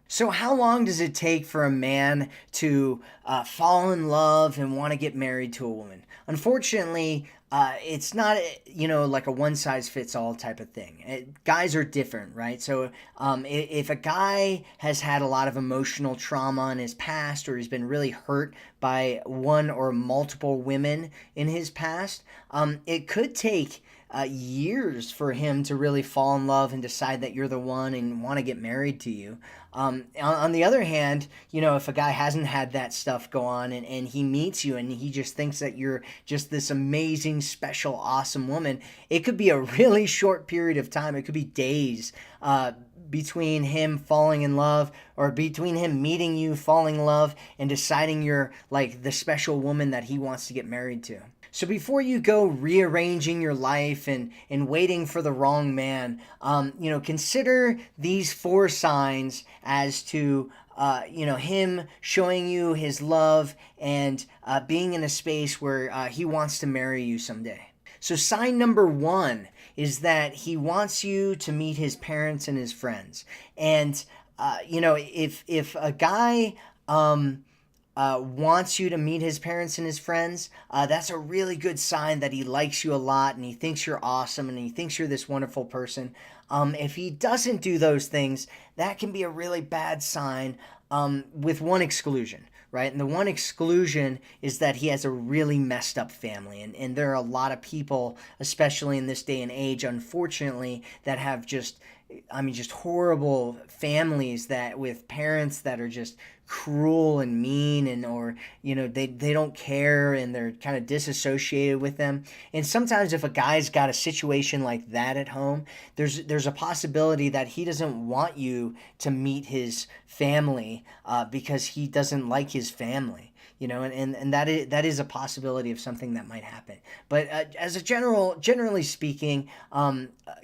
So, how long does it take for a man to fall in love and want to get married to a woman? Unfortunately, it's not, like a one size fits all type of thing. Guys are different, right? So, if a guy has had a lot of emotional trauma in his past, or he's been really hurt by one or multiple women in his past, it could take years for him to really fall in love and decide that you're the one and want to get married to you. On the other hand, if a guy hasn't had that stuff go on and he meets you and he just thinks that you're just this amazing, special, awesome woman, it could be a really short period of time. It could be days. Between him falling in love or between him meeting you, falling in love, and deciding you're like the special woman that he wants to get married to. So before you go rearranging your life and waiting for the wrong man, consider these four signs as to him showing you his love and being in a space where he wants to marry you someday. So sign number one is that he wants you to meet his parents and his friends. And if a guy wants you to meet his parents and his friends, that's a really good sign that he likes you a lot and he thinks you're awesome and he thinks you're this wonderful person. If he doesn't do those things, that can be a really bad sign, with one exclusion. Right? And the one exclusion is that he has a really messed up family. And there are a lot of people, especially in this day and age, unfortunately, that have just horrible families that with parents that are just cruel and mean and or they don't care and they're kind of disassociated with them. And sometimes if a guy's got a situation like that at home, there's a possibility that he doesn't want you to meet his family because he doesn't like his family. And that is a possibility of something that might happen. But as a generally speaking,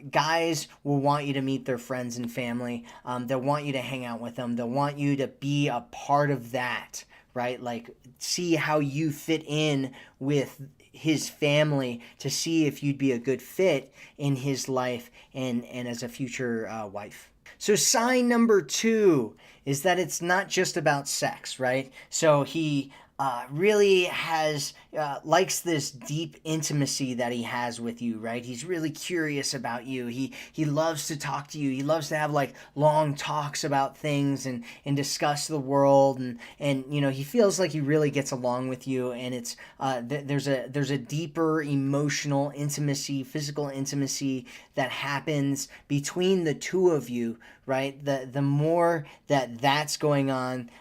guys will want you to meet their friends and family. They'll want you to hang out with them. They'll want you to be a part of that, right? Like see how you fit in with his family to see if you'd be a good fit in his life and as a future wife. So sign number two is that it's not just about sex, right? So he really likes this deep intimacy that he has with you, right? He's really curious about you. He loves to talk to you. He loves to have like long talks about things and discuss the world and he feels like he really gets along with you. And it's there's a deeper emotional intimacy, physical intimacy that happens between the two of you, right? The more that's going on,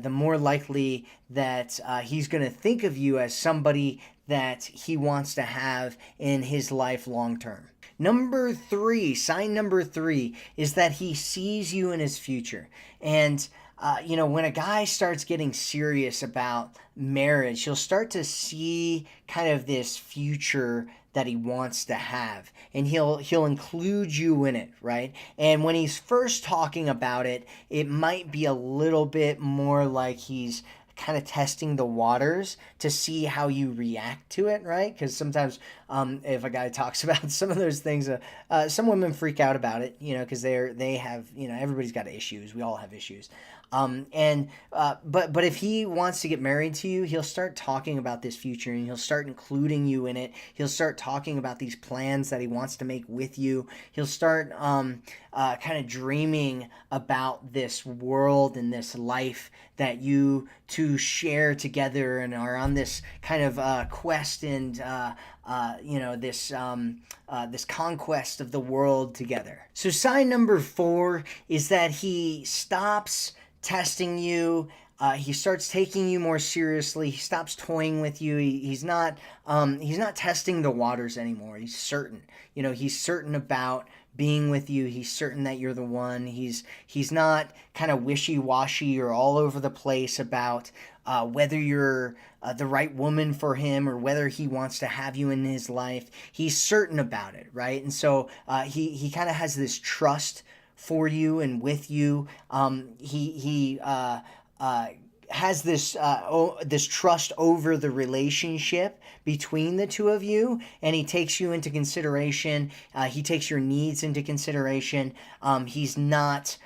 the more likely that he's going to think of you as somebody that he wants to have in his life long term. Sign number three is that he sees you in his future. And when a guy starts getting serious about marriage, he'll start to see kind of this future that he wants to have, and he'll include you in it, right? And when he's first talking about it, it might be a little bit more like he's kind of testing the waters to see how you react to it, right? Because sometimes if a guy talks about some of those things, some women freak out about it, because they have, everybody's got issues. We all have issues. But if he wants to get married to you, he'll start talking about this future and he'll start including you in it. He'll start talking about these plans that he wants to make with you. He'll start kind of dreaming about this world and this life that you two share together and are on this kind of quest and this conquest of the world together. So sign number four is that he stops testing you. He starts taking you more seriously. He stops toying with you. He's not testing the waters anymore. He's certain. He's certain about being with you. He's certain that you're the one. He's not kind of wishy-washy or all over the place about whether you're the right woman for him or whether he wants to have you in his life. He's certain about it, right? And so he kind of has this trust for you and with you. He has this trust over the relationship between the two of you, and he takes you into consideration. He takes your needs into consideration. He's not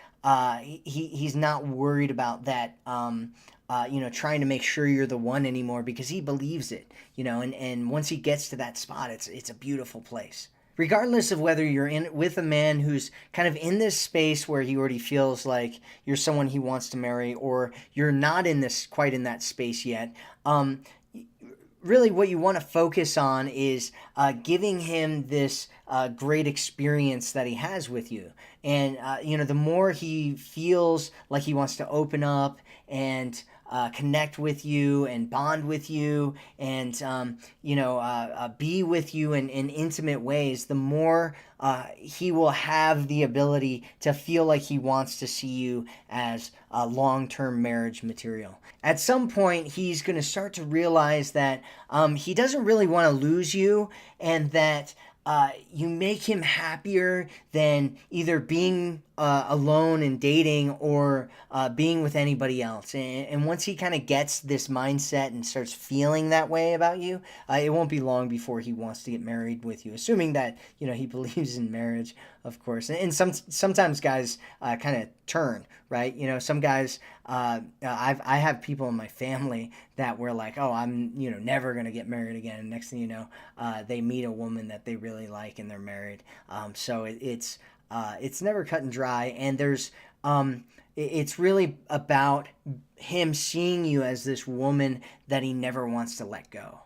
he's not worried about that. Trying to make sure you're the one anymore because he believes it. And once he gets to that spot, it's a beautiful place. Regardless of whether you're in with a man who's kind of in this space where he already feels like you're someone he wants to marry, or you're not in this quite in that space yet, really what you want to focus on is giving him this great experience that he has with you. And the more he feels like he wants to open up and connect with you and bond with you and be with you in intimate ways, the more he will have the ability to feel like he wants to see you as long-term marriage material. At some point, he's going to start to realize that he doesn't really want to lose you, and that you make him happier than either being alone and dating, or being with anybody else. And once he kind of gets this mindset and starts feeling that way about you, it won't be long before he wants to get married with you, assuming that he believes in marriage, of course. And sometimes guys kind of turn, right? Some guys. I have people in my family that were like, oh, I'm never gonna get married again. And next thing you know, they meet a woman that they really like and they're married. So it's never cut and dry, and it's really about him seeing you as this woman that he never wants to let go.